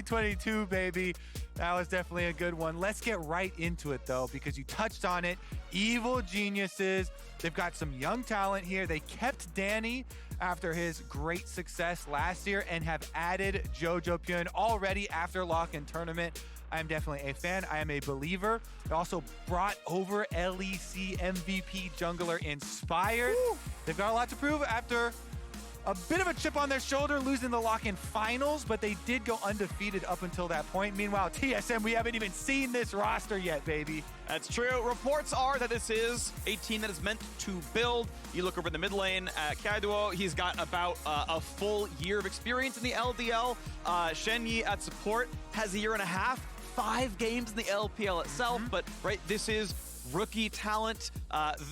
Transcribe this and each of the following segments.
2022, baby. That was definitely a good one. Let's get right into it, though, because you touched on it. Evil Geniuses. They've got some young talent here. They kept Danny after his great success last year and have added Jojopyun already after lock-in tournament. I'm definitely a fan. I am a believer. They also brought over LEC MVP jungler Inspired. Woo! They've got a lot to prove after a bit of a chip on their shoulder, losing the lock-in finals, but they did go undefeated up until that point. Meanwhile, TSM, we haven't even seen this roster yet, baby. That's true. Reports are that this is a team that is meant to build. You look over the mid lane at Keaiduo, he's got about a full year of experience in the LDL. Shenyi at support has a year and a half, 5 games in the LPL itself, but right, this is rookie talent.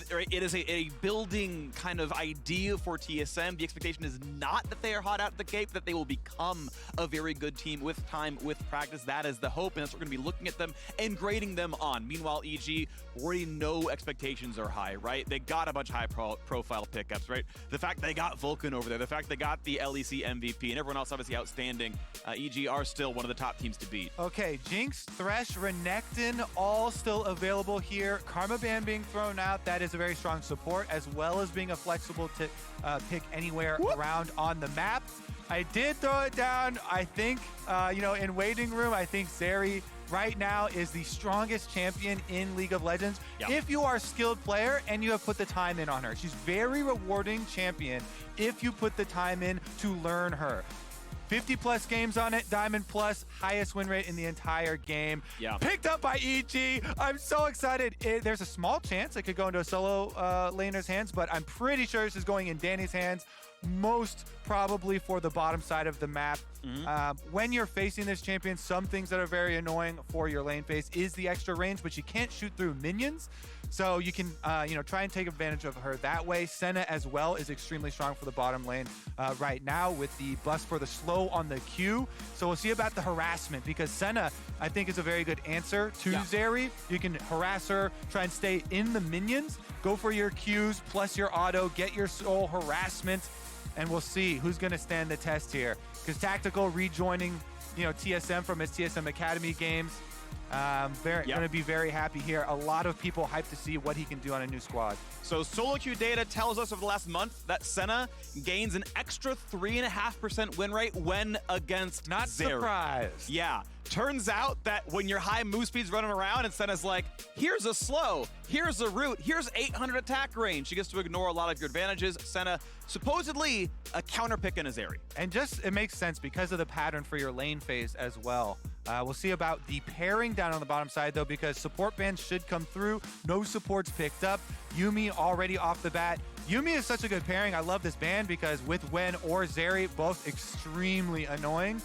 It is a building kind of idea for TSM. The expectation is not that they are hot out of the gate, that they will become a very good team with time, with practice. That is the hope, and that's what we're going to be looking at them and grading them on. Meanwhile, EG, we already know expectations are high, right? They got a bunch of high-profile pickups, right? The fact they got Vulcan over there, the fact they got the LEC MVP, and everyone else obviously outstanding, EG are still one of the top teams to beat. Okay, Jinx, Thresh, Renekton, all still available here. Karma Ban being thrown out, that is a very strong support, as well as being a flexible pick anywhere around on the map. I did throw it down. I think, in waiting room, I think Zeri right now is the strongest champion in League of Legends. Yep. If you are a skilled player and you have put the time in on her. She's very rewarding champion if you put the time in to learn her. 50 plus games on it, Diamond Plus, highest win rate in the entire game. Yeah. Picked up by EG. I'm so excited. There's a small chance it could go into a solo laner's hands, but I'm pretty sure this is going in Danny's hands, most probably for the bottom side of the map. When you're facing this champion, some things that are very annoying for your lane phase is the extra range, but you can't shoot through minions. So you can, try and take advantage of her that way. Senna as well is extremely strong for the bottom lane right now with the buffs for the slow on the Q. So we'll see about the harassment, because Senna, I think, is a very good answer to Zeri. You can harass her, try and stay in the minions, go for your Qs plus your auto, get your soul harassment, and we'll see who's going to stand the test here. Because Tactical rejoining, TSM from his TSM Academy games. Going to be very happy here. A lot of people hyped to see what he can do on a new squad. So solo queue data tells us over the last month that Senna gains an extra 3.5% win rate when against Not Zeri. surprised. Yeah. Turns out that when your high move speed's running around and Senna's like, here's a slow, here's a root, here's 800 attack range. She gets to ignore a lot of your advantages. Senna, supposedly a counter pick in a Zeri. And it makes sense because of the pattern for your lane phase as well. We'll see about the pairing down on the bottom side, though, because support bans should come through. No supports picked up. Yuumi already off the bat. Yuumi is such a good pairing. I love this ban because with Wen or Zeri, both extremely annoying.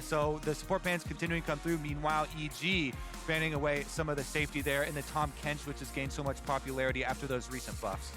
So the support bans continuing to come through. Meanwhile, EG banning away some of the safety there in the Tom Kench, which has gained so much popularity after those recent buffs.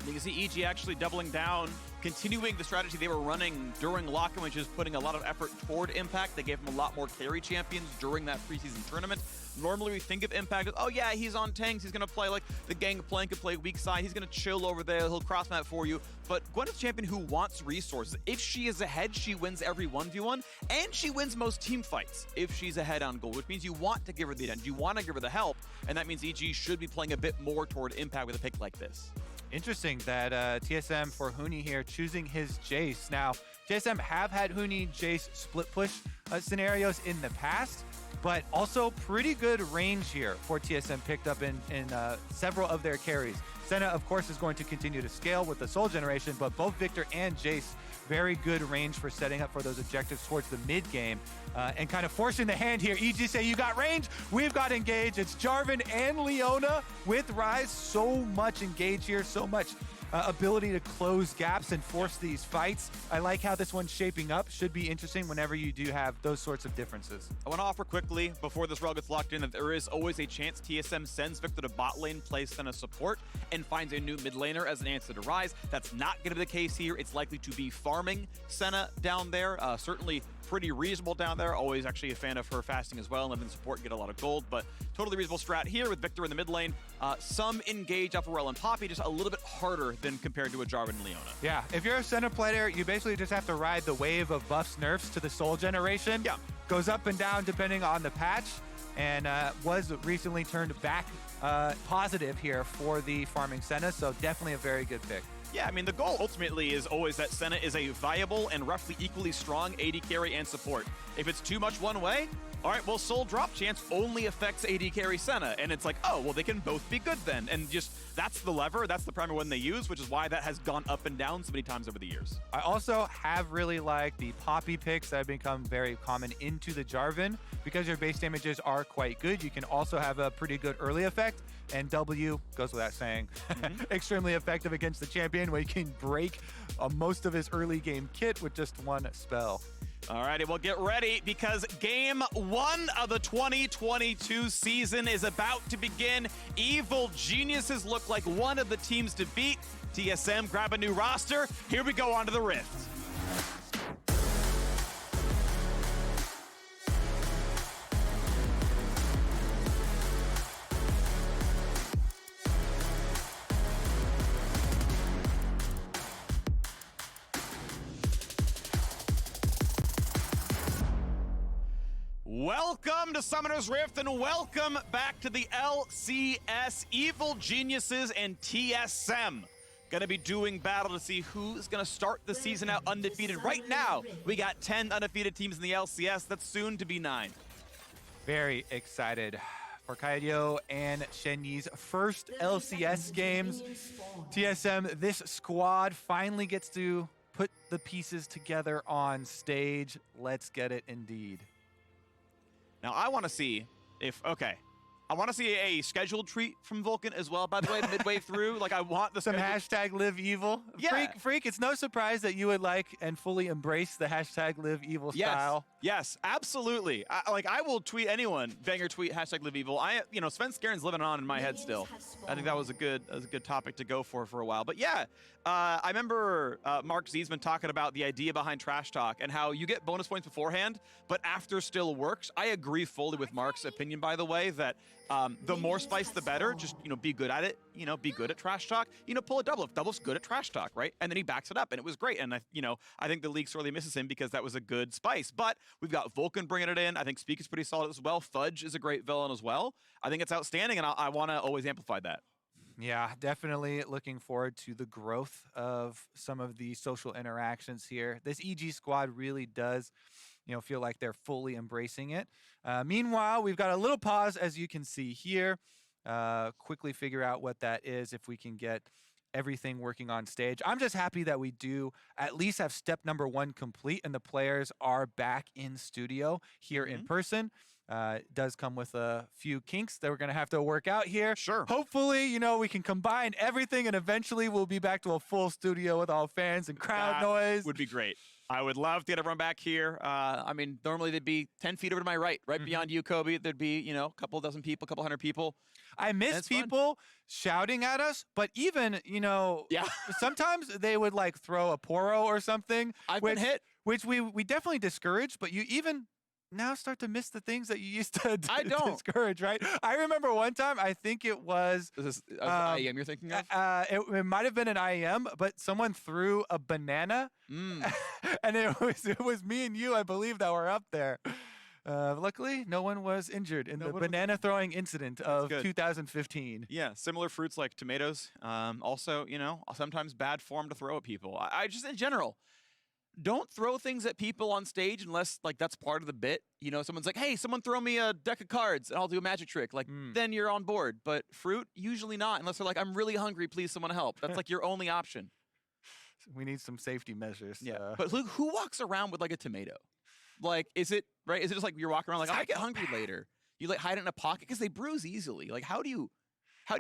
You can see EG actually doubling down, continuing the strategy they were running during lock-in, which is putting a lot of effort toward Impact. They gave him a lot more carry champions during that preseason tournament. Normally we think of Impact as, oh yeah, he's on tanks, he's going to play like the Gangplank and play weak side, he's going to chill over there, he'll cross map for you. But Gwen is a champion who wants resources. If she is ahead, she wins every 1v1, and she wins most team fights if she's ahead on gold, which means you want to give her the attention, you want to give her the help, and that means EG should be playing a bit more toward Impact with a pick like this. Interesting that TSM for Huni here choosing his Jace. Now, TSM have had Huni Jace split push scenarios in the past, but also pretty good range here for TSM picked up in several of their carries. Senna, of course, is going to continue to scale with the Soul Generation, but both Victor and Jace, very good range for setting up for those objectives towards the mid game and kind of forcing the hand here. EG say, you got range, we've got engage. It's Jarvan and Leona with Ryze. So much engage here, so much ability to close gaps and force these fights. I like how this one's shaping up. Should be interesting whenever you do have those sorts of differences. I want to offer quickly, before this role gets locked in, that there is always a chance TSM sends Victor to bot lane, plays Senna support, and finds a new mid laner as an answer to Ryze. That's not going to be the case here. It's likely to be farming Senna down there. Certainly pretty reasonable down there. Always actually a fan of her fasting as well and letting support get a lot of gold, but totally reasonable strat here with Victor in the mid lane. Some engage off of Rel and Poppy, just a little bit harder than compared to a Jarvan and Leona. Yeah, if you're a center player, you basically just have to ride the wave of buffs, nerfs to the Soul Generation. Yeah. goes up and down depending on the patch, and was recently turned back positive here for the farming Senna, so definitely a very good pick. Yeah, I mean, the goal ultimately is always that Senna is a viable and roughly equally strong AD carry and support. If it's too much one way, all right, well, Soul Drop Chance only affects AD carry Senna, and it's like, oh, well, they can both be good then. And just, that's the lever, that's the primary one they use, which is why that has gone up and down so many times over the years. I also have really liked the Poppy picks that have become very common into the Jarvan. Because your base damages are quite good, you can also have a pretty good early effect, and W, goes without saying, extremely effective against the champion, where you can break most of his early game kit with just one spell. All righty, well, get ready, because game 1 of the 2022 season is about to begin. Evil Geniuses look like one of the teams to beat. TSM grab a new roster. Here we go onto the Rift. Welcome to Summoner's Rift, and welcome back to the LCS. Evil Geniuses and TSM gonna be doing battle to see who's gonna start the season out undefeated. Right now, we got 10 undefeated teams in the LCS. That's soon to be 9. Very excited for Keaiduo and Shenyi's first LCS games. TSM, this squad finally gets to put the pieces together on stage. Let's get it indeed. Now, I want to see if, okay, I want to see a scheduled tweet from Vulcan as well, by the way, midway through. Like, I want the Some hashtag live evil. Yeah. Freak, it's no surprise that you would like and fully embrace the hashtag live evil style. Yes, absolutely. I will tweet anyone, banger tweet, hashtag live evil. Sven Skaren's living on in my head still. I think that was a good topic to go for a while. But yeah, I remember Mark Ziesman talking about the idea behind Trash Talk and how you get bonus points beforehand, but after still works. I agree fully with Mark's opinion, by the way, that the more spice, the better. Just, be good at it. Be good at Trash Talk. Pull a double if Double's good at Trash Talk, right? And then he backs it up, and it was great. And I think the league sorely misses him because that was a good spice. But we've got Vulcan bringing it in. I think Spica is pretty solid as well. Fudge is a great villain as well. I think it's outstanding, and I want to always amplify that. Yeah, definitely looking forward to the growth of some of the social interactions here. This EG squad really does, feel like they're fully embracing it. Meanwhile, we've got a little pause, as you can see here. Quickly figure out what that is if we can get everything working on stage. I'm just happy that we do at least have step number 1 complete and the players are back in studio here in person. It does come with a few kinks that we're going to have to work out here. Sure. Hopefully, we can combine everything and eventually we'll be back to a full studio with all fans and crowd noise. Would be great. I would love to get everyone back here. Normally they'd be 10 feet over to my right beyond you, Kobe. There'd be, a couple dozen people, a couple hundred people. I miss people shouting at us, but even, sometimes they would throw a poro or something. I've been hit. Which we definitely discourage, but you even now start to miss the things that you used to discourage, right? I remember one time, I think it was... Is this an IEM you're thinking of? It might have been an IEM, but someone threw a banana, and it was me and you, I believe, that were up there. Luckily, no one was injured in the banana throwing incident of 2015. Yeah, similar fruits like tomatoes. Also, sometimes bad form to throw at people. I just, in general... Don't throw things at people on stage unless, that's part of the bit. Someone's like, hey, someone throw me a deck of cards and I'll do a magic trick. Then you're on board. But fruit, usually not, unless they're like, I'm really hungry, please someone help. That's your only option. We need some safety measures. Yeah. But who walks around with a tomato? Is it, right? Is it just you're walking around I get hungry later? You hide it in a pocket because they bruise easily. How do you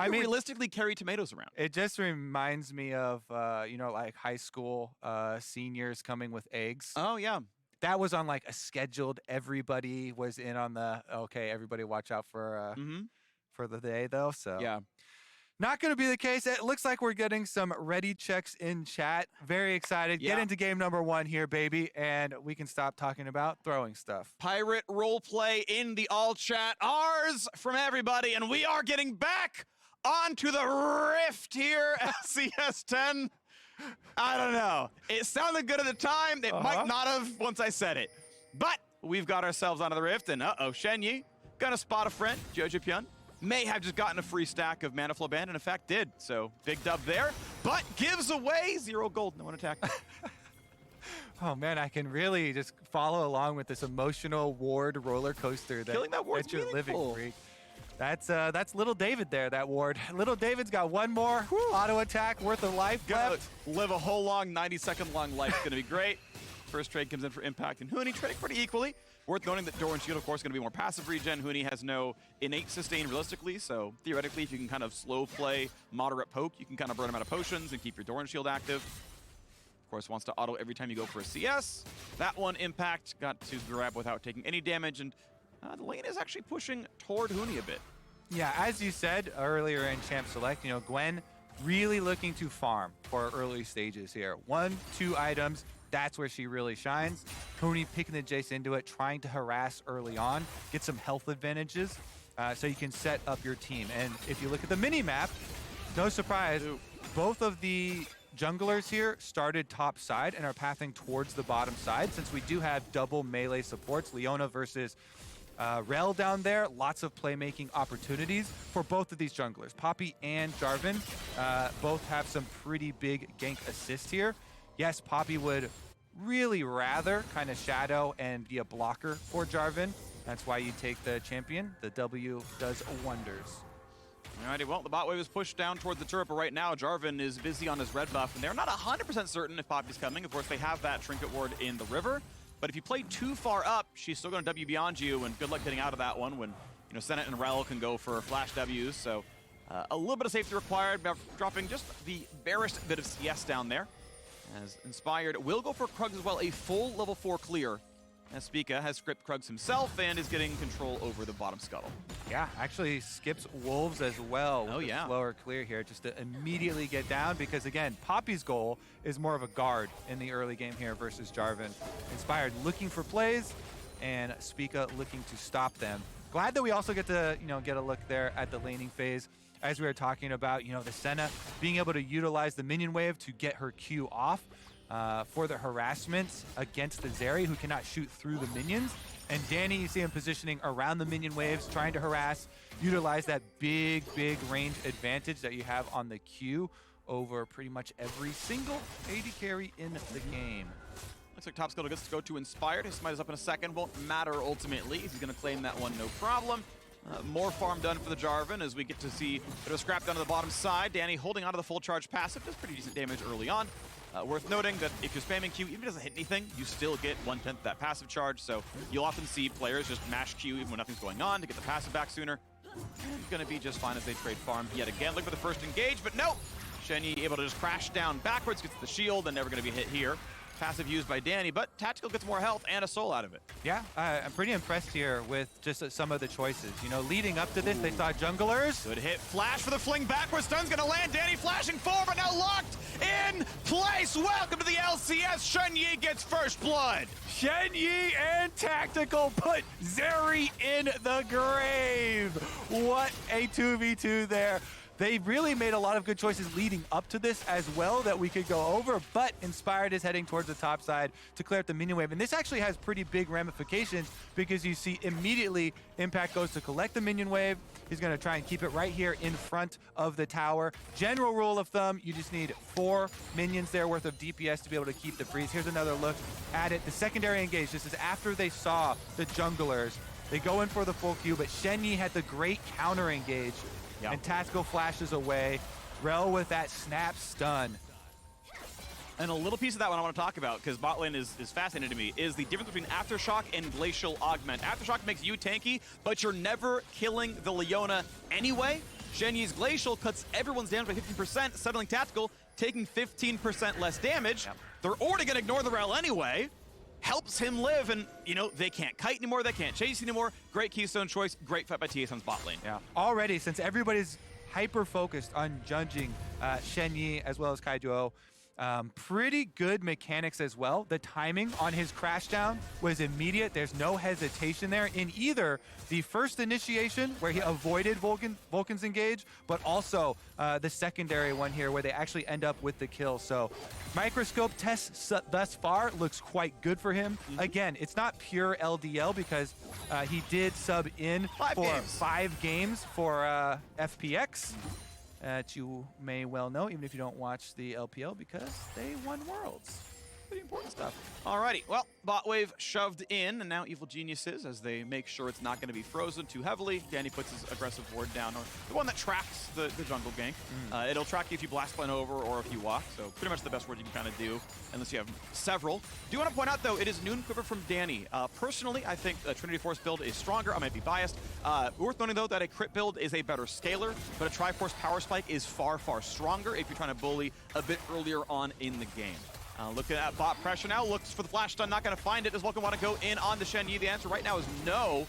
realistically carry tomatoes around? It just reminds me of, high school seniors coming with eggs. Oh, yeah. That was on a scheduled, everybody was in on everybody watch out for the day, though. So yeah. Not going to be the case. It looks like we're getting some ready checks in chat. Very excited. Yeah. Get into game number 1 here, baby, and we can stop talking about throwing stuff. Pirate roleplay in the all chat. Ours from everybody, and we are getting back onto the Rift here, LCS 10. I don't know. It sounded good at the time. It might not have once I said it. But we've got ourselves onto the rift, and uh-oh, Shenyi gonna spot a friend. Jojopyun may have just gotten a free stack of Mana Flow Band, and in fact did. So big dub there, but gives away 0 gold. No one attacked. Oh man, I can really just follow along with this emotional ward roller coaster Killing that ward's you're living meaningful. free. That's little David there, that ward. Little David's got one more auto attack worth of life Gonna left. live a whole long 90-second long life. Gonna be great. First trade comes in for Impact and Huni, trading pretty equally. Worth noting that Door and Shield, of course, is going to be more passive regen. Huni has no innate sustain realistically, so theoretically, if you can kind of slow play, moderate poke, you can kind of burn him out of potions and keep your Door and Shield active. Of course, wants to auto every time you go for a CS. That one, Impact, got to grab without taking any damage, and the lane is actually pushing toward Huni a bit. Yeah, as you said earlier in Champ Select, Gwen really looking to farm for early stages here. 1, 2 items, that's where she really shines. Huni picking the Jace into it, trying to harass early on, get some health advantages so you can set up your team. And if you look at the mini-map, no surprise, both of the junglers here started top side and are pathing towards the bottom side since we do have double melee supports, Leona versus Rel down there. Lots of playmaking opportunities for both of these junglers. Poppy and Jarvan both have some pretty big gank assists here. Yes, Poppy would really rather kind of shadow and be a blocker for Jarvan. That's why you take the champion. The W does wonders. Alrighty, well, the bot wave is pushed down towards the turret, but right now Jarvan is busy on his red buff, and they're not 100% certain if Poppy's coming. Of course, they have that trinket ward in the river, but if you play too far up, she's still going to W beyond you, and good luck getting out of that one when, Senate and Rel can go for flash Ws, so a little bit of safety required, dropping just the barest bit of CS down there. As Inspired will go for Krugs as well, a full level 4 clear, as Spica has script Krugs himself and is getting control over the bottom scuttle. Yeah, actually skips Wolves as well. Oh, yeah. Slower clear here just to immediately get down because, again, Poppy's goal is more of a guard in the early game here versus Jarvan. Inspired looking for plays and Spica looking to stop them. Glad that we also get to, get a look there at the laning phase. As we were talking about, the Senna being able to utilize the minion wave to get her Q off for the harassment against the Zeri, who cannot shoot through the minions. And Danny, you see him positioning around the minion waves, trying to harass, utilize that big range advantage that you have on the Q over pretty much every single AD carry in the game. Looks like top scuttle gets to go to Inspired. His smite is up in a second. Won't matter ultimately. He's going to claim that one, no problem. More farm done for the Jarvan as we get to see a bit of scrap down to the bottom side. Danny holding onto the full charge passive, does pretty decent damage early on. Worth noting that if you're spamming Q, even if it doesn't hit anything, you still get 1/10 that passive charge, so you'll often see players just mash Q even when nothing's going on to get the passive back sooner. And gonna be just fine as they trade farm yet again. Look for the first engage, but no! Shenyi able to just crash down backwards, gets the shield, and never gonna be hit here. Passive used by Danny, but Tactical gets more health and a soul out of it. Yeah, I'm pretty impressed here with just some of the choices. Leading up to this, they saw junglers. Good hit, flash for the fling backwards, stun's gonna land, Danny flashing forward, but now locked in place. Welcome to the LCS, Shenyi gets first blood. Shenyi and Tactical put Zeri in the grave. What a 2v2 there. They really made a lot of good choices leading up to this as well that we could go over, but Inspired is heading towards the top side to clear up the minion wave. And this actually has pretty big ramifications because you see immediately Impact goes to collect the minion wave. He's going to try and keep it right here in front of the tower. General rule of thumb, you just need 4 minions there worth of DPS to be able to keep the freeze. Here's another look at it. The secondary engage, this is after they saw the junglers. They go in for the full Q, but Shenyi had the great counter engage. Yep. And Tactical flashes away. Rel with that snap stun. And a little piece of that one I want to talk about, because bot lane is fascinating to me, is the difference between Aftershock and Glacial Augment. Aftershock makes you tanky, but you're never killing the Leona anyway. Shenyi's Glacial cuts everyone's damage by 15%, settling Tactical, taking 15% less damage. Yep. They're already going to ignore the Rel anyway. Helps him live, and, they can't kite anymore, they can't chase anymore. Great Keystone choice, great fight by TSM's bot lane. Yeah. Already, since everybody's hyper-focused on judging Shenyi as well as Keaiduo, Pretty good mechanics as well. The timing on his crash down was immediate. There's no hesitation there in either the first initiation where he avoided Vulcan's engage, but also the secondary one here where they actually end up with the kill. So microscope test thus far looks quite good for him. Again, it's not pure LDL because he did sub in for 5 games for FPX. That you may well know, even if you don't watch the LPL, because they won Worlds. Pretty important stuff. Alrighty, well, bot wave shoved in, and now Evil Geniuses, as they make sure it's not going to be frozen too heavily. Danny puts his aggressive ward down, or the one that tracks the jungle gank. It'll track you if you blast plan over or if you walk, so pretty much the best ward you can kind of do, unless you have several. Do want to point out, though, it is Noon Quiver from Danny. Personally, I think a Trinity Force build is stronger. I might be biased. Worth noting, though, that a crit build is a better scaler, but a Triforce Power Spike is far, far stronger if you're trying to bully a bit earlier on in the game. Looking at bot pressure now, looks for the flash stun, not going to find it. Does Vulcan want to go in on the Shenyi? The answer right now is no.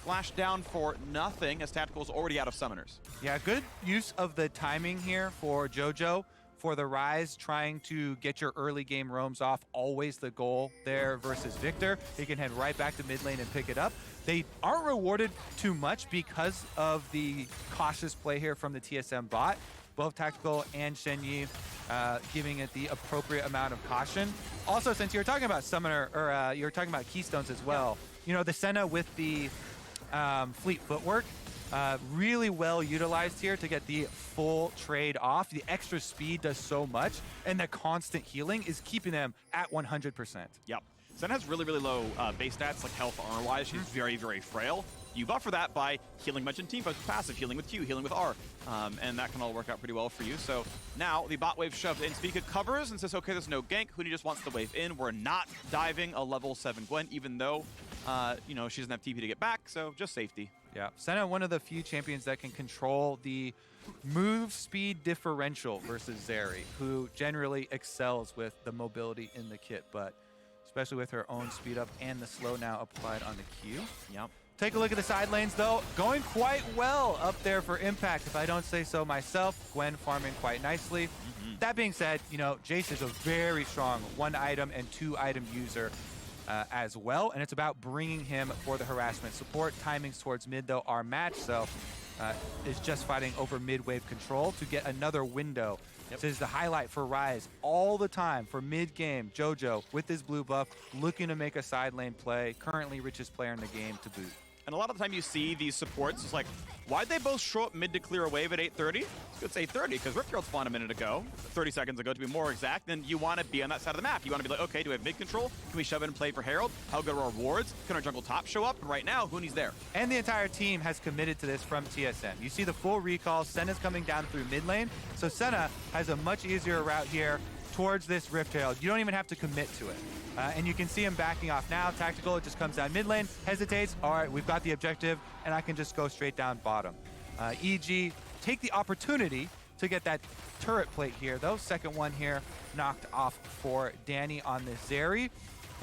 Flash down for nothing, as Tactical's already out of summoners. Yeah, good use of the timing here for Jojo. For the Rise, trying to get your early game roams off, always the goal there versus Victor. He can head right back to mid lane and pick it up. They aren't rewarded too much because of the cautious play here from the TSM bot. Both Tactical and Shenyi giving it the appropriate amount of caution. Also, since you're talking about summoner, or you're talking about keystones as well, you know, the Senna with the fleet footwork, really well utilized here to get the full trade off. The extra speed does so much, and the constant healing is keeping them at 100%. Yep. Senna has really, really low base stats, like health armor-wise. She's very, very frail. You buffer that by healing much in team fights with passive, healing with Q, healing with R, and that can all work out pretty well for you. So now the bot wave shoved in. Spica covers and says, okay, there's no gank. Huni just wants the wave in. We're not diving a level 7 Gwen, even though, you know, she doesn't have TP to get back, so just safety. Yeah, Senna, one of the few champions that can control the move speed differential versus Zeri, who generally excels with the mobility in the kit, but especially with her own speed up and the slow now applied on the Q. Yep. Take a look at the side lanes, though. Going quite well up there for Impact, if I don't say so myself. Gwen farming quite nicely. That being said, you know, Jace is a very strong 1-item and 2-item user as well, and it's about bringing him for the harassment support. Timings towards mid, though, are matched, so it's just fighting over mid-wave control to get another window. This is the highlight for Rise all the time for mid-game. Jojo, with his blue buff, looking to make a side lane play. Currently richest player in the game to boot. And a lot of the time you see these supports, it's like, why'd they both show up mid to clear a wave at 8:30? It's 8:30 because Rip Herald spawned a minute ago, 30 seconds ago to be more exact. Then you want to be on that side of the map. You want to be like, okay, do we have mid control? Can we shove in and play for Herald? How good are our wards? Can our jungle top show up? And right now, Huni's there. And the entire team has committed to this from TSM. You see the full recall. Senna's coming down through mid lane. So Senna has a much easier route here towards this Rift Herald. You don't even have to commit to it. And you can see him backing off now. Tactical just comes down mid lane, hesitates. All right, we've got the objective, and I can just go straight down bottom. EG, take the opportunity to get that turret plate here, though. Second one here knocked off for Danny on this Zeri.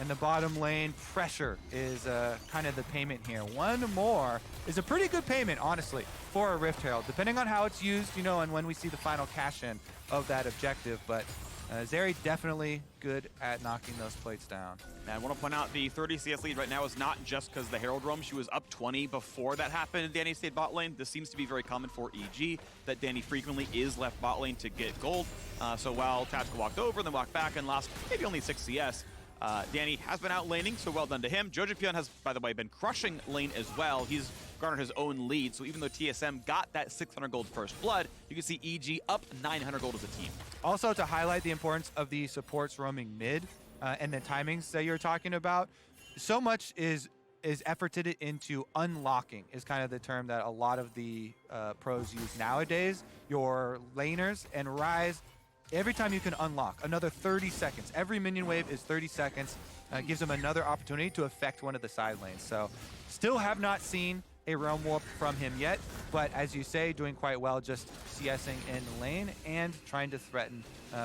And the bottom lane pressure is kind of the payment here. One more is a pretty good payment, honestly, for a Rift Herald, depending on how it's used, you know, and when we see the final cash-in of that objective. But Zeri definitely good at knocking those plates down. And I want to point out the 30 CS lead right now is not just because the Herald roam. She was up 20 before that happened in Danny stayed bot lane. This seems to be very common for EG, that Danny frequently is left bot lane to get gold. So while Tactical walked over, then walked back and lost maybe only 6 CS, Danny has been out laning, so well done to him. Jojopyun has, by the way, been crushing lane as well. He's garnered his own lead, so even though TSM got that 600 gold first blood, you can see EG up 900 gold as a team. Also, to highlight the importance of the supports roaming mid and the timings that you're talking about, so much is efforted into unlocking, is kind of the term that a lot of the pros use nowadays. Your laners and Rise, every time you can unlock another 30 seconds, every minion wave is 30 seconds, gives them another opportunity to affect one of the side lanes. So still have not seen a realm warp from him yet, but as you say, doing quite well, just CSing in the lane and trying to threaten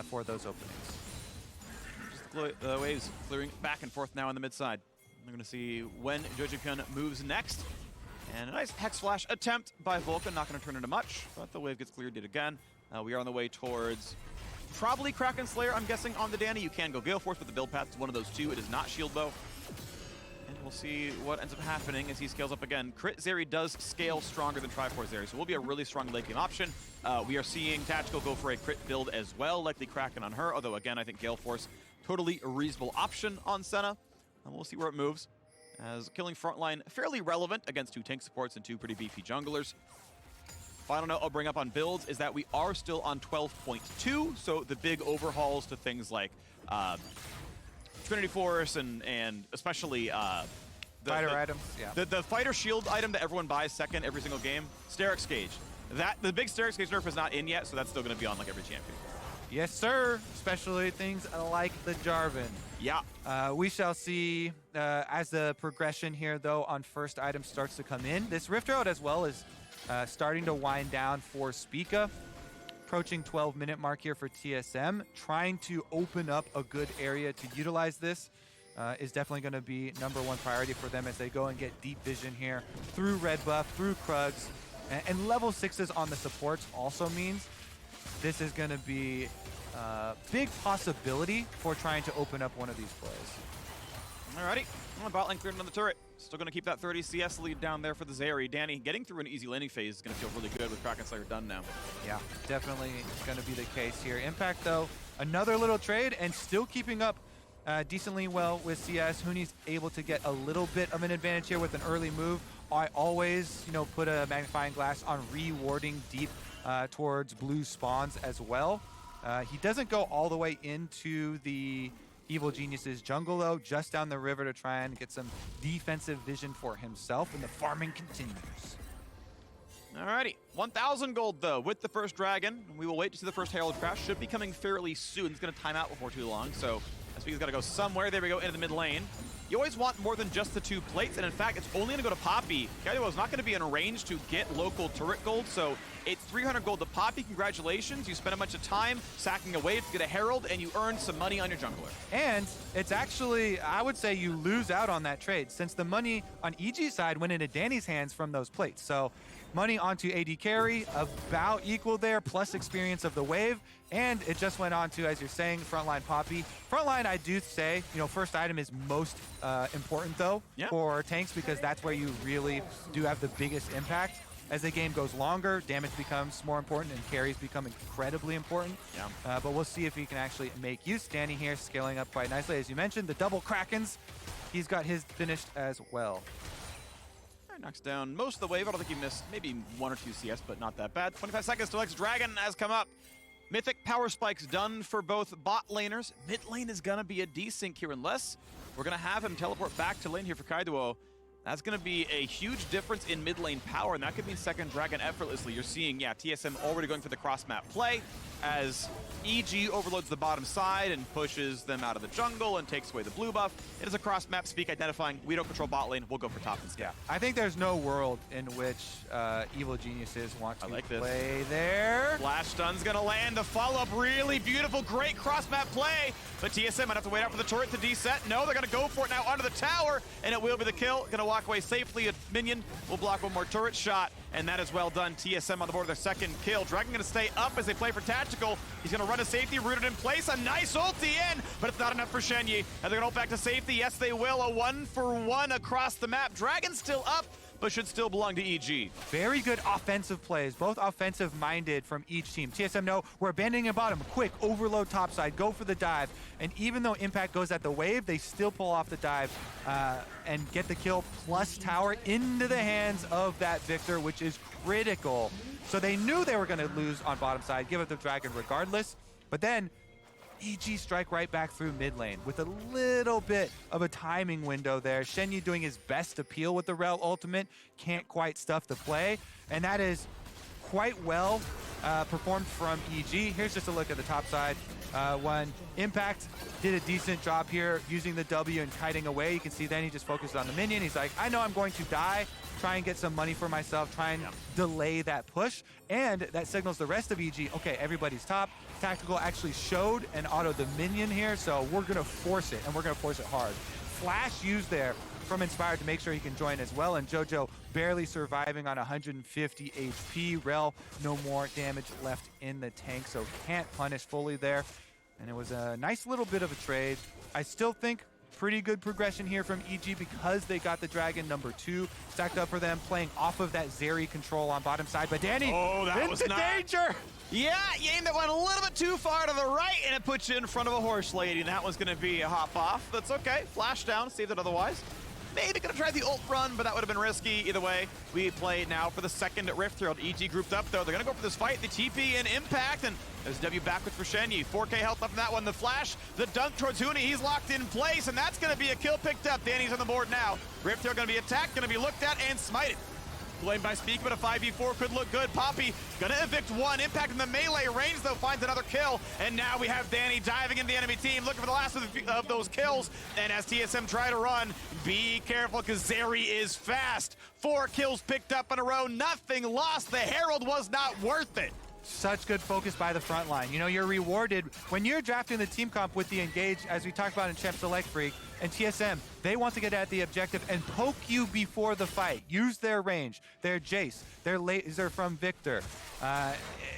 for those openings. The waves clearing back and forth now on the mid side. We're going to see when Jojopyun moves next. And a nice Hex Flash attempt by Vulcan, not going to turn into much, but the wave gets cleared yet again. We are on the way towards Probably Kraken Slayer, I'm guessing, on the Danny. You can go Gale Force, but the build path is one of those two. It is not Shield Bow. And we'll see what ends up happening as he scales up again. Crit Zeri does scale stronger than Triforce Zeri, so will be a really strong late game option. We are seeing Tactical go for a crit build as well, likely Kraken on her, although again, I think Gale Force, totally a reasonable option on Senna. And we'll see where it moves, as killing frontline fairly relevant against 2 tank supports and 2 pretty beefy junglers. Final note I'll bring up on builds is that we are still on 12.2, so the big overhauls to things like Trinity Force and especially fighter items, yeah. The fighter shield item that everyone buys second every single game, Sterix Gauge. The big Sterix Gauge nerf is not in yet, so that's still going to be on like every champion. Yes, sir. Especially things like the Jarvan. Yeah. We shall see as the progression here, though, on first item starts to come in. This Rift Herald as well is starting to wind down for Spica. Approaching 12-minute mark here for TSM. Trying to open up a good area to utilize this is definitely going to be #1 priority for them as they go and get deep vision here through red buff, through Krugs, and level 6s on the supports also means this is going to be a big possibility for trying to open up one of these plays. Alrighty, well, bot lane cleared on the turret. Still going to keep that 30 CS lead down there for the Zeri. Danny, getting through an easy laning phase is going to feel really good with Kraken Slayer done now. Yeah, definitely going to be the case here. Impact, though, another little trade and still keeping up decently well with CS. Huni's able to get a little bit of an advantage here with an early move. I always, put a magnifying glass on rewarding deep towards blue spawns as well. He doesn't go all the way into the Evil Genius's jungle, though, just down the river to try and get some defensive vision for himself, and the farming continues. Alrighty, 1,000 gold, though, with the first dragon. We will wait to see the first Herald crash. Should be coming fairly soon. It's going to time out before too long, so Spica's got to go somewhere. There we go, into the mid lane. You always want more than just the 2 plates, and in fact, it's only going to go to Poppy. Keaiduo is not going to be in range to get local turret gold, so it's 300 gold to Poppy. Congratulations. You spend a bunch of time sacking a wave to get a Herald, and you earn some money on your jungler. And it's actually, I would say you lose out on that trade, since the money on EG's side went into Danny's hands from those plates. So money onto AD carry, about equal there, plus experience of the wave, and it just went on to, as you're saying, frontline Poppy. Frontline, I do say, first item is most important, though, for tanks, because that's where you really do have the biggest impact. As the game goes longer, damage becomes more important, and carries become incredibly important. Yeah. But we'll see if he can actually make use. Danny here scaling up quite nicely. As you mentioned, the double Krakens, he's got his finished as well. Knocks down most of the wave. I don't think he missed maybe 1 or 2 CS, but not that bad. 25 seconds till next dragon has come up. Mythic power spikes done for both bot laners. Mid lane is going to be a desync here unless we're going to have him teleport back to lane here for Keaiduo. That's going to be a huge difference in mid lane power, and that could mean second dragon effortlessly. You're seeing, TSM already going for the cross map play as EG overloads the bottom side and pushes them out of the jungle and takes away the blue buff. It is a cross map speak identifying we don't control bot lane, we'll go for top instead. Yeah, I think there's no world in which Evil Geniuses want to play there. Flash stun's gonna land, the follow-up, really beautiful, great cross map play, but TSM might have to wait out for the turret to deset. No, they're gonna go for it now onto the tower, and it will be the kill. Gonna walk away safely, a minion will block one more turret shot, and that is well done. TSM on the board of their second kill. Dragon gonna stay up as they play for tactical. He's gonna run to safety, rooted in place, a nice ulti in, but it's not enough for Shenyi. And they're gonna ult back to safety. Yes, they will, a 1-for-1 across the map. Dragon still up, but should still belong to EG. Very good offensive plays, both offensive-minded from each team. TSM know we're abandoning a bottom. Quick, overload topside, go for the dive. And even though Impact goes at the wave, they still pull off the dive and get the kill plus tower into the hands of that Victor, which is critical. So they knew they were going to lose on bottom side, give up the dragon regardless. But then EG strike right back through mid lane with a little bit of a timing window there. Shenyi doing his best to peel with the Rel ultimate, can't quite stuff the play, and that is quite well performed from EG. Here's just a look at the top side. When Impact did a decent job here using the W and kiting away, you can see then he just focused on the minion. He's like, I know I'm going to die, try and get some money for myself, try and delay that push, and that signals the rest of EG, okay, everybody's top. Tactical actually showed and autoed the minion here, so we're gonna force it, and we're gonna force it hard. Flash used there from Inspired to make sure he can join as well. And Jojo barely surviving on 150 HP. Rel, no more damage left in the tank, so can't punish fully there. And it was a nice little bit of a trade. I still think pretty good progression here from EG because they got the Dragon #2 stacked up for them, playing off of that Zeri control on bottom side. But Danny, into danger! Yeah, you aimed that one a little bit too far to the right, and it puts you in front of a horse lady. And that one's going to be a hop off. That's okay. Flash down, saved it otherwise. Maybe gonna try the ult run, but that would have been risky. Either way, we play now for the second Rift Herald. EG grouped up though. They're gonna go for this fight. The TP and Impact, and there's W backwards for Shenyi. 4K health left in that one. The flash, the dunk towards Huni. He's locked in place, and that's gonna be a kill picked up. Danny's on the board now. Rift Herald gonna be attacked, gonna be looked at and smited. Blamed by Spica, but a 5v4 could look good. Poppy gonna evict one. Impact in the melee range, though, finds another kill. And now we have Danny diving into the enemy team, looking for the last of those kills. And as TSM try to run, be careful, because Zeri is fast. 4 kills picked up in a row, nothing lost. The Herald was not worth it. Such good focus by the front line. You know, you're rewarded when you're drafting the team comp with the engage, as we talked about in Champ Select Freak, and TSM, they want to get at the objective and poke you before the fight. Use their range, their Jace, their laser from Victor.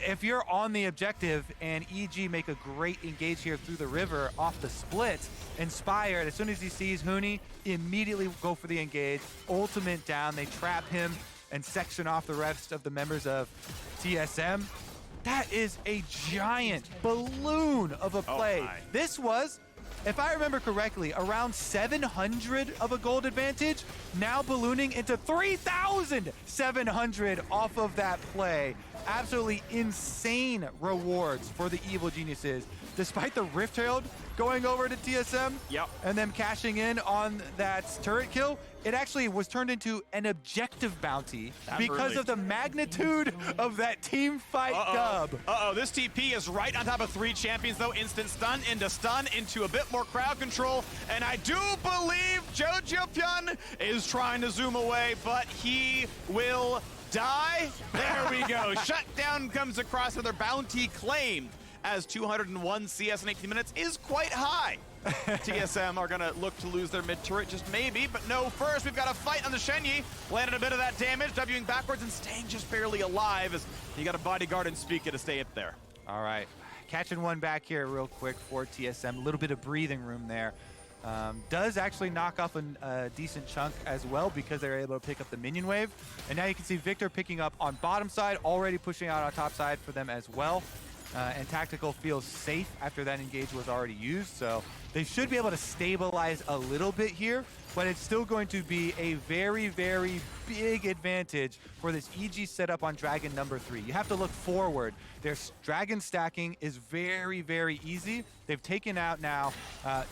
If you're on the objective and EG make a great engage here through the river off the split, Inspired, as soon as he sees Huni, immediately go for the engage. Ultimate down, they trap him and section off the rest of the members of TSM. That is a giant balloon of a play. Oh, this was, if I remember correctly, around 700 of a gold advantage, now ballooning into 3,700 off of that play. Absolutely insane rewards for the Evil Geniuses. Despite the Rift Herald going over to TSM and them cashing in on that turret kill, it actually was turned into an objective bounty because of the magnitude of that team fight dub. This TP is right on top of 3 champions, though. Instant stun into a bit more crowd control. And I do believe Jojopyun is trying to zoom away, but he will die. There we go. Shutdown comes across, another bounty claimed, as 201 CS in 18 minutes is quite high. TSM are gonna look to lose their mid turret, just maybe, but no. First, we've got a fight on the Shenyi. Landed a bit of that damage, Wing backwards and staying just barely alive, as you got a bodyguard and Spica to stay up there. All right, catching one back here real quick for TSM. A little bit of breathing room there. Does actually knock off a decent chunk as well, because they're able to pick up the minion wave. And now you can see Victor picking up on bottom side, already pushing out on top side for them as well. And Tactical feels safe after that engage was already used, so they should be able to stabilize a little bit here, but it's still going to be a very, very big advantage for this EG setup on Dragon #3. You have to look forward. Their Dragon stacking is very, very easy. They've taken out now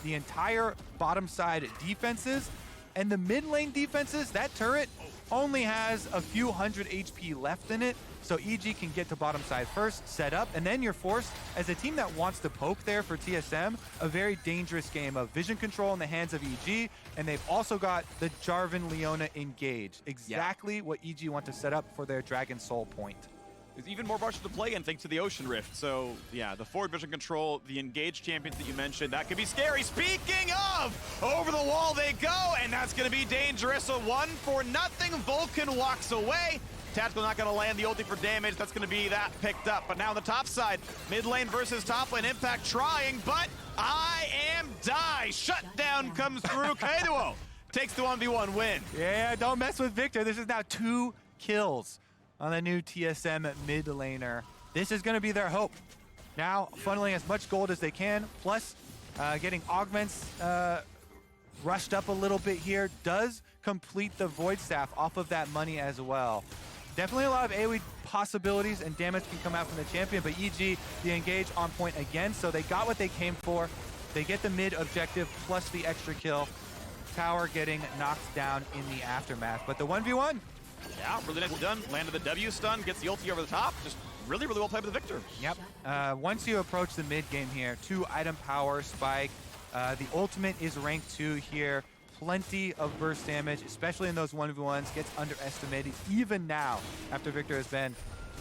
the entire bottom side defenses, and the mid lane defenses, that turret only has a few hundred HP left in it, so EG can get to bottom side first, set up, and then you're forced, as a team that wants to poke there for TSM, a very dangerous game of vision control in the hands of EG, and they've also got the Jarvan Leona engage. Exactly what EG want to set up for their Dragon Soul point. There's even more brushes to play in thanks to the Ocean Rift. So, yeah, the forward vision control, the engaged champions that you mentioned, that could be scary. Speaking of, over the wall they go, and that's going to be dangerous. A 1-for-0. Vulcan walks away. Tactical not going to land the ulti for damage. That's going to be that picked up. But now on the top side, mid lane versus top lane. Impact trying, but I am die. Shutdown comes through. Keaiduo takes the 1v1 win. Yeah, don't mess with Victor. This is now 2 kills on the new TSM mid laner. This is going to be their hope. Now, funneling as much gold as they can, plus getting augments rushed up a little bit here, does complete the Void Staff off of that money as well. Definitely a lot of AoE possibilities and damage can come out from the champion, but EG, the engage on point again, so they got what they came for. They get the mid objective plus the extra kill. Tower getting knocked down in the aftermath, but the 1v1. Yeah, really nicely done. Landed the W stun, gets the ulti over the top. Just really, really well played by the Victor. Yep. Once you approach the mid game here, 2 item power spike. The ultimate is rank 2 here. Plenty of burst damage, especially in those 1v1s. Gets underestimated even now after Victor has been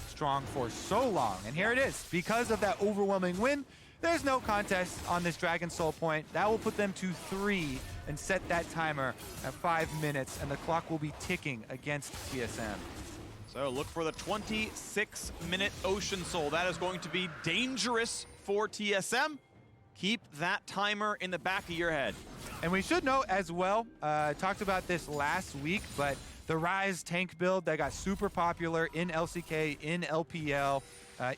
strong for so long. And here it is. Because of that overwhelming win, there's no contest on this Dragon Soul point. That will put them to 3 and set that timer at 5 minutes, and the clock will be ticking against TSM. So look for the 26-minute Ocean Soul. That is going to be dangerous for TSM. Keep that timer in the back of your head. And we should note as well, talked about this last week, but the Ryze tank build that got super popular in LCK, in LPL,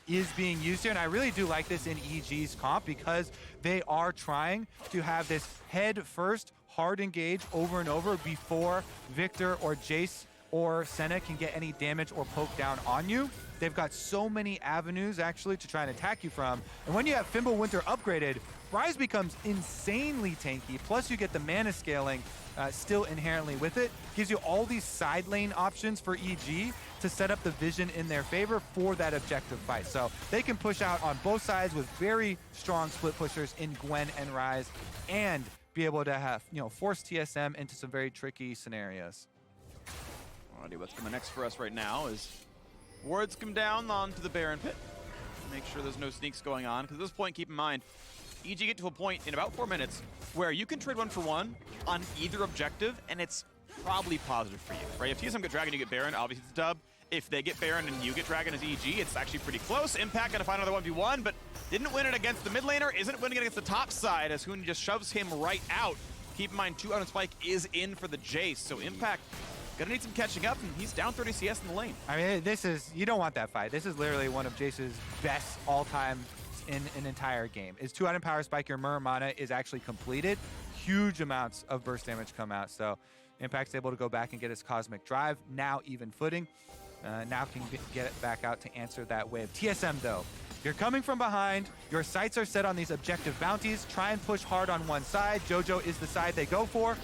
is being used here. And I really do like this in EG's comp because they are trying to have this head first hard engage over and over before Victor or Jace or Senna can get any damage or poke down on you. They've got so many avenues actually to try and attack you from. And when you have Fimbulwinter upgraded, Ryze becomes insanely tanky. Plus you get the mana scaling still inherently with it. Gives you all these side lane options for EG to set up the vision in their favor for that objective fight. So they can push out on both sides with very strong split pushers in Gwen and Ryze, and be able to have, force TSM into some very tricky scenarios. Alrighty, what's coming next for us right now is wards come down onto the Baron pit. Make sure there's no sneaks going on, because at this point, keep in mind, EG get to a point in about 4 minutes where you can trade 1-for-1 on either objective, and it's probably positive for you, right? If TSM get Dragon, you get Baron, obviously it's a dub. If they get Baron and you get Dragon as EG, it's actually pretty close. Impact gonna find another 1v1, but didn't win it against the mid laner, isn't winning it against the top side as Huni just shoves him right out. Keep in mind, 2 out of Spike is in for the Jace, so Impact gonna need some catching up, and he's down 30 CS in the lane. I mean, you don't want that fight. This is literally one of Jace's best all-time in an entire game. Is 2 out of Power Spike, your Muramana is actually completed. Huge amounts of burst damage come out, so Impact's able to go back and get his Cosmic Drive, now even footing. Now can get it back out to answer that wave. TSM though, you're coming from behind, your sights are set on these objective bounties, try and push hard on one side. Jojo is the side they go for.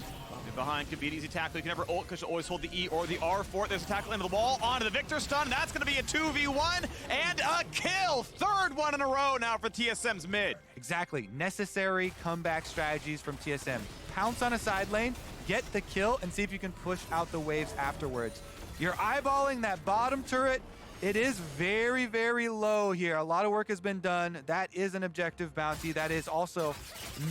Behind could be an easy tackle. You can never ult because you always hold the E or the R for it. There's a tackle into the wall, onto the Victor stun. That's going to be a 2v1 and a kill. 3rd one in a row now for TSM's mid. Exactly. Necessary comeback strategies from TSM. Pounce on a side lane, get the kill, and see if you can push out the waves afterwards. You're eyeballing that bottom turret. It is very, very low here. A lot of work has been done. That is an objective bounty. That is also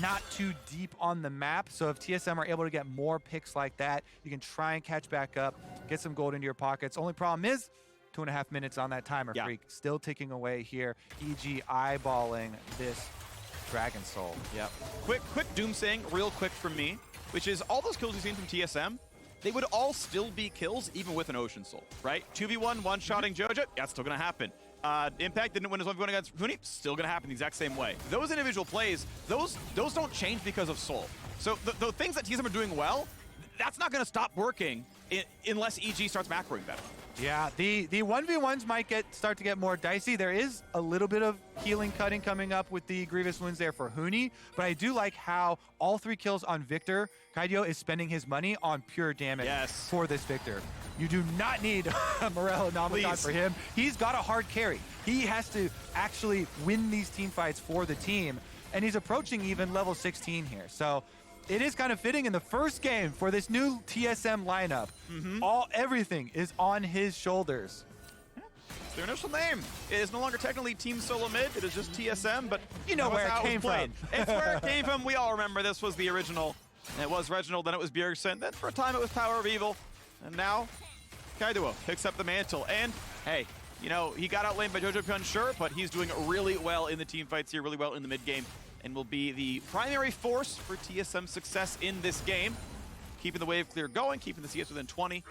not too deep on the map. So if TSM are able to get more picks like that, you can try and catch back up, get some gold into your pockets. Only problem is 2.5 minutes on that timer, Freak. Still ticking away here. EG eyeballing this Dragon Soul. Yep. Quick doom saying real quick from me, which is all those kills you've seen from TSM, they would all still be kills even with an Ocean Soul, right? 2v1, one-shotting Jojo, that's still gonna happen. Impact didn't win his 1v1 against Huni, still gonna happen the exact same way. Those individual plays, those don't change because of Soul. So the things that TSM are doing well, that's not gonna stop working unless EG starts macroing better. Yeah, the 1v1s might start to get more dicey. There is a little bit of healing cutting coming up with the Grievous Wounds there for Huni, but I do like how all 3 kills on Victor, Keaiduo is spending his money on pure damage for this Victor. You do not need Morello Nomicon for him. He's got a hard carry. He has to actually win these team fights for the team, and he's approaching even level 16 here. So it is kind of fitting in the first game for this new TSM lineup. Everything is on his shoulders. It's their initial name. It is no longer technically Team Solo Mid. It is just TSM, but you know where it came from. It's where it came from. We all remember this was the original. It was Reginald, then it was Bjergsen, then for a time it was Power of Evil, and now Keaiduo picks up the mantle. And hey, he got outlaned by Jojopyun, sure, but he's doing really well in the team fights here, really well in the mid game, and will be the primary force for TSM's success in this game. Keeping the wave clear going, keeping the CS within 20.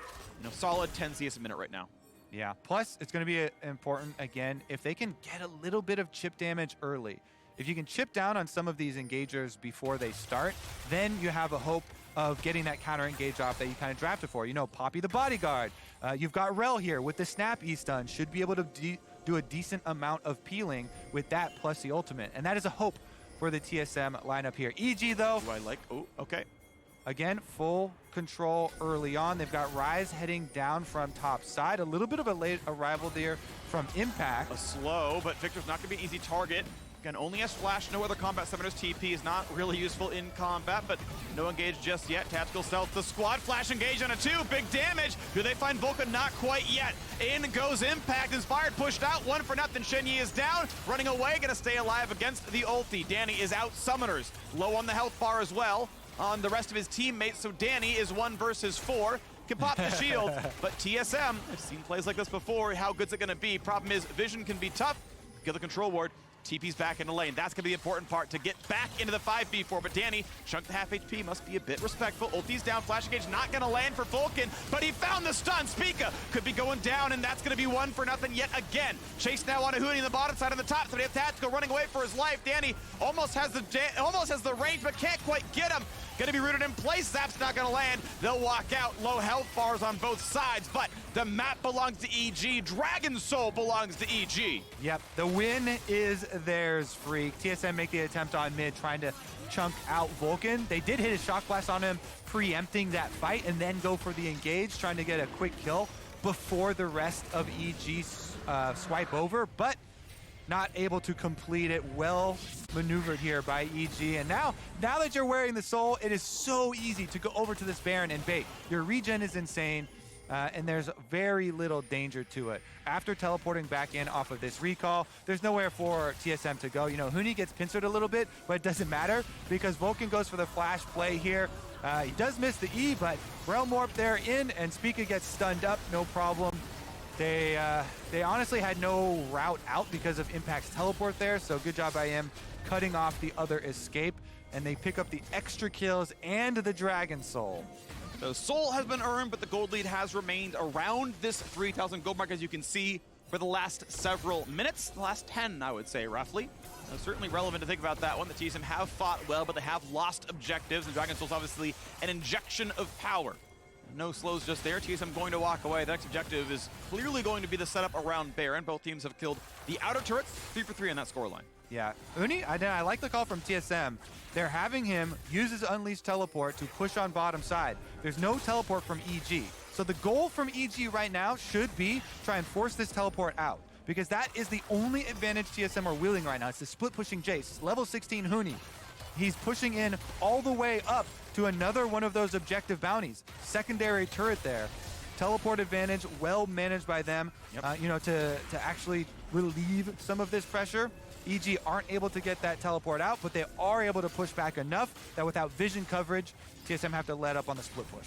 Solid 10 CS a minute right now. Yeah, plus it's going to be important, again, if they can get a little bit of chip damage early. If you can chip down on some of these engagers before they start, then you have a hope of getting that counter engage off that you kind of drafted for. Poppy the Bodyguard. You've got Rel here with the Snap E-Stun. Should be able to do a decent amount of peeling with that plus the ultimate. And that is a hope for the TSM lineup here. EG, though. Okay. Again, full control early on. They've got Ryze heading down from top side. A little bit of a late arrival there from Impact. A slow, but Victor's not going to be an easy target. Again, only has flash, no other combat summoners. TP is not really useful in combat, but no engage just yet. Tactical stealth, the squad flash engage on a 2, big damage. Do they find Vulcan? Not quite yet. In goes Impact, inspired, pushed out, 1 for nothing. Shenyi is down, running away, gonna stay alive against the ulti. Danny is out summoners, low on the health bar as well on the rest of his teammates, so Danny is 1 versus 4. Can pop the shield, but TSM, I've seen plays like this before. How good's it gonna be? Problem is, vision can be tough. Kill the control ward. TP's back in the lane. That's gonna be the important part to get back into the 5v4, but Danny, chunked to half HP, must be a bit respectful. Ulti's down, flash engage not gonna land for Vulcan, but he found the stun. Spica could be going down, and that's gonna be 1 for nothing yet again. Chase now on a Huni on the bottom side, on the top, so they have Tactical running away for his life. Danny almost has the range, but can't quite get him. Gonna be rooted in place, Zap's not gonna land. They'll walk out, low health bars on both sides, but the map belongs to EG. Dragon Soul belongs to EG. Yep, the win is theirs, Freak. TSM make the attempt on mid, trying to chunk out Vulcan. They did hit a shock blast on him, preempting that fight, and then go for the engage, trying to get a quick kill before the rest of EG swipe over, but not able to complete it. Well maneuvered here by EG. And now that you're wearing the soul, it is so easy to go over to this Baron and bait. Your regen is insane, and there's very little danger to it. After teleporting back in off of this recall, there's nowhere for TSM to go. You know, Huni gets pincered a little bit, but it doesn't matter because Vulcan goes for the flash play here. He does miss the E, but Realm Warp there in, and Spica gets stunned up, no problem. They honestly had no route out because of Impact's teleport there, so good job by him cutting off the other escape, and they pick up the extra kills and the Dragon Soul. The Soul has been earned, but the gold lead has remained around this 3,000 gold mark, as you can see, for the last several minutes, the last 10, I would say, roughly. Certainly relevant to think about that one. The TSM have fought well, but they have lost objectives, and Dragon Soul's obviously an injection of power. No slows just there. TSM going to walk away. The next objective is clearly going to be the setup around Baron. Both teams have killed the outer turrets, 3 for 3 on that scoreline. Yeah, Huni, I like the call from TSM. They're having him use his Unleashed teleport to push on bottom side. There's no teleport from EG. So the goal from EG right now should be try and force this teleport out, because that is the only advantage TSM are wielding right now. It's the split pushing Jace, level 16 Huni. He's pushing in all the way up to another one of those objective bounties. Secondary turret there. Teleport advantage, well managed by them, you know, to actually relieve some of this pressure. EG aren't able to get that teleport out, but they are able to push back enough that without vision coverage, TSM have to let up on the split push.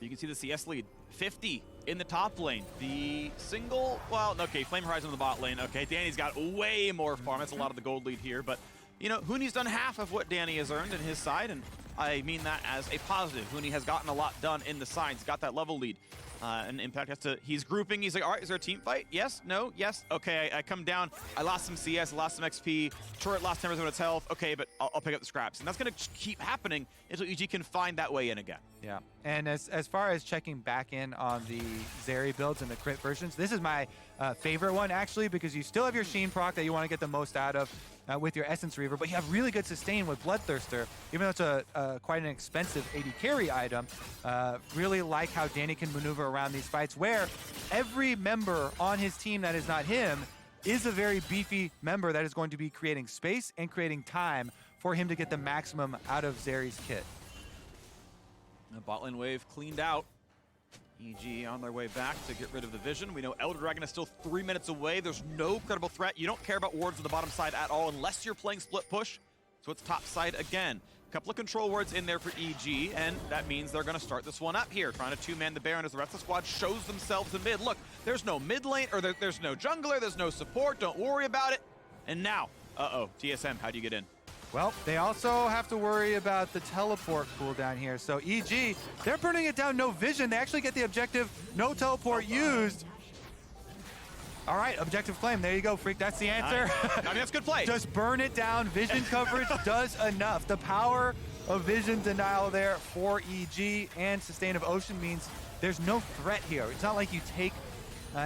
You can see the CS lead, 50 in the top lane. The single, well, okay, Flame Horizon in the bot lane. Okay, Danny's got way more farm. That's a lot of the gold lead here, but you know, Huni's done half of what Danny has earned in his side, and I mean that as a positive. Huni has gotten a lot done in the sides, got that level lead. And Impact has to, he's grouping, he's like, all right, is there a team fight? Yes, no, yes, okay, I come down, I lost some CS, I lost some XP, turret lost 10% of its health, okay, but I'll pick up the scraps. And that's gonna keep happening until EG can find that way in again. Yeah, and as far as checking back in on the Zeri builds and the crit versions, this is my favorite one actually, because you still have your Sheen proc that you wanna get the most out of with your Essence Reaver, but you have really good sustain with Bloodthirster, even though it's quite an expensive AD carry item. Really like how Danny can maneuver around these fights where every member on his team that is not him is a very beefy member that is going to be creating space and creating time for him to get the maximum out of Zeri's kit. The bot lane wave cleaned out. EG on their way back to get rid of the vision. We know Elder Dragon is still 3 minutes away. There's no credible threat. You don't care about wards on the bottom side at all unless you're playing split push. So it's top side again. A couple of control wards in there for EG, and that means they're going to start this one up here, trying to two-man the Baron as the rest of the squad shows themselves in mid. Look, there's no mid lane, or there's no jungler, there's no support. Don't worry about it. And now, TSM, how do you get in? Well, they also have to worry about the teleport cooldown here. So EG, they're burning it down, no vision. They actually get the objective, no teleport used. All right, objective claim. There you go, Freak. That's the answer. I mean, that's good play. Just burn it down. Vision coverage does enough. The power of vision denial there for EG and sustain of Ocean means there's no threat here. It's not like you take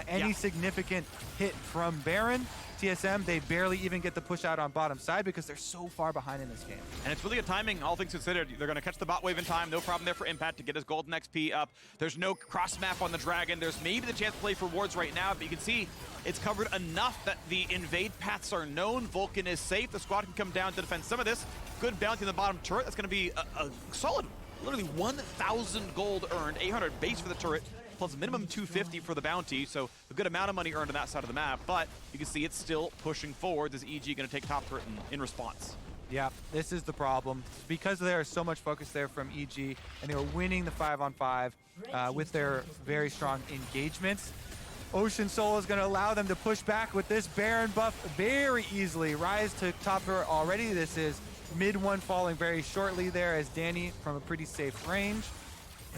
any significant hit from Baron. TSM, they barely even get the push out on bottom side because they're so far behind in this game. And it's really good timing, all things considered. They're going to catch the bot wave in time. No problem there for Impact to get his golden XP up. There's no cross map on the Dragon. There's maybe the chance to play for wards right now, but you can see it's covered enough that the invade paths are known. Vulcan is safe. The squad can come down to defend some of this. Good bounty in the bottom turret. That's going to be a solid, literally 1,000 gold earned, 800 base for the turret, plus minimum 250 for the bounty, so a good amount of money earned on that side of the map, but you can see it's still pushing forward. Is EG going to take top turret in response? Yeah, this is the problem. Because there is so much focus there from EG, and they were winning the 5-on-5 with their very strong engagements. Ocean Soul is going to allow them to push back with this Baron buff very easily. Rise to top turret already. This is mid one falling very shortly there as Danny from a pretty safe range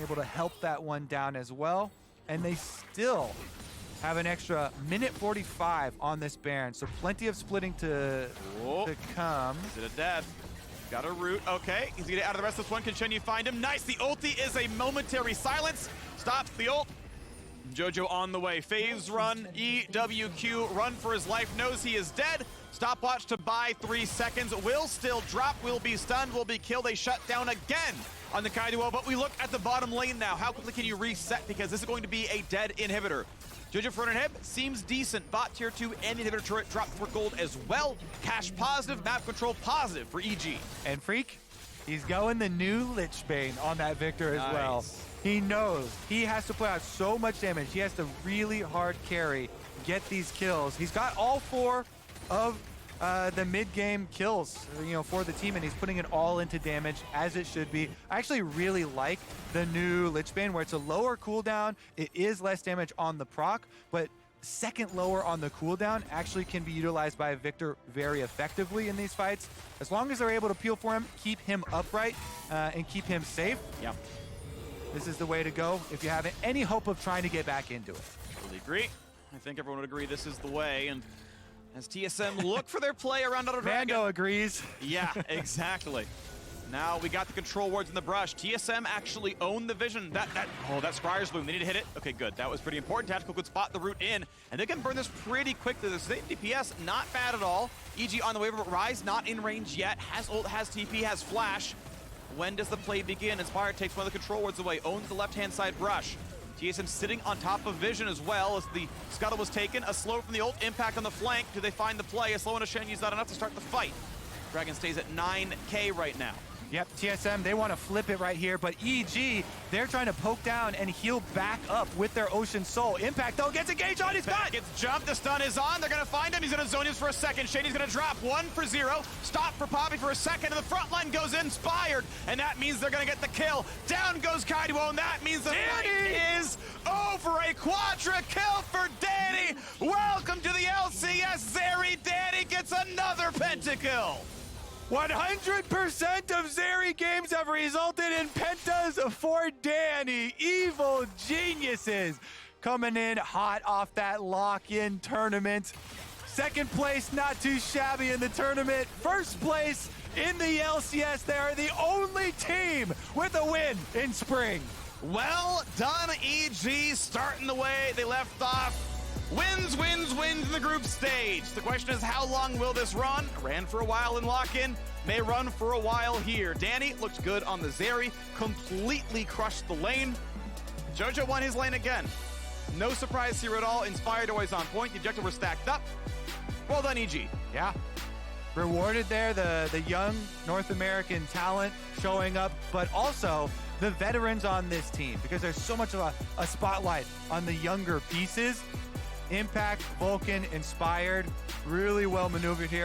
able to help that one down as well. And they still have an extra minute 45 on this Baron, so plenty of splitting to come. Is it a dead? Got a root. Okay, he's gonna get out of the rest of this one. Can Shenyi find him? Nice. The ulti is a momentary silence. Stops the ult. Jojo on the way. Phase run, EWQ, run for his life, knows he is dead. Stopwatch to buy 3 seconds. Will still drop, will be stunned, will be killed. They shut down again on the Keaiduo, but we look at the bottom lane now. How quickly can you reset? Because this is going to be a dead inhibitor. Jojopyun inhib seems decent. Bot tier 2 and inhibitor turret dropped for gold as well. Cash positive, map control positive for EG. And Freak, he's going the new Lich Bane on that Victor as well. He knows he has to put out so much damage. He has to really hard carry, get these kills. He's got all 4 of the mid-game kills, for the team, and he's putting it all into damage as it should be. I actually really like the new Lich Bane where it's a lower cooldown. It is less damage on the proc, but second lower on the cooldown actually can be utilized by Victor very effectively in these fights. As long as they're able to peel for him, keep him upright, and keep him safe. Yeah. This is the way to go if you have any hope of trying to get back into it. Totally agree. I think everyone would agree this is the way. And as TSM look for their play around Auto Dragon. Mando agrees. Yeah, exactly. Now we got the control wards in the brush. TSM actually owned the vision. That Scryer's Loom, they need to hit it. Okay, good. That was pretty important. Tactical could spot the route in, and they can burn this pretty quickly. The same DPS, not bad at all. EG on the wave, but Rise not in range yet. Has ult, has TP, has flash. When does the play begin? Inspire takes one of the control wards away, owns the left-hand side brush. TSM sitting on top of Vision as well as the scuttle was taken. A slow from the ult, impact on the flank. Do they find the play? A slow and a Shenyi is not enough to start the fight. Dragon stays at 9K right now. Yep, TSM, they want to flip it right here, but EG, they're trying to poke down and heal back up with their Ocean Soul. Impact, though, gets engaged on his gun! Gets jumped, the stun is on, they're going to find him, he's going to zone his for a second. Shenyi's going to drop 1 for 0, stop for Poppy for a second, and the front line goes inspired, and that means they're going to get the kill. Down goes Keaiduo, and that means the fight is over. A quadra kill for Danny! Welcome to the LCS, Zeri. Danny gets another pentakill! 100% of Zeri games have resulted in pentas for Danny. Evil geniuses coming in hot off that lock-in tournament. Second place, not too shabby in the tournament. First place in the LCS. They are the only team with a win in spring. Well done, EG, starting the way they left off. Wins in the group stage. The question is, how long will this run? Ran for a while in lock-in, may run for a while here. Danny looked good on the Zeri, completely crushed the lane. Jojo won his lane again. No surprise here at all. Inspired always on point. The objective were stacked up. Well done, EG. Yeah. Rewarded there, the young North American talent showing up, but also the veterans on this team, because there's so much of a spotlight on the younger pieces. Impact, Vulcan, Inspired, really well maneuvered here.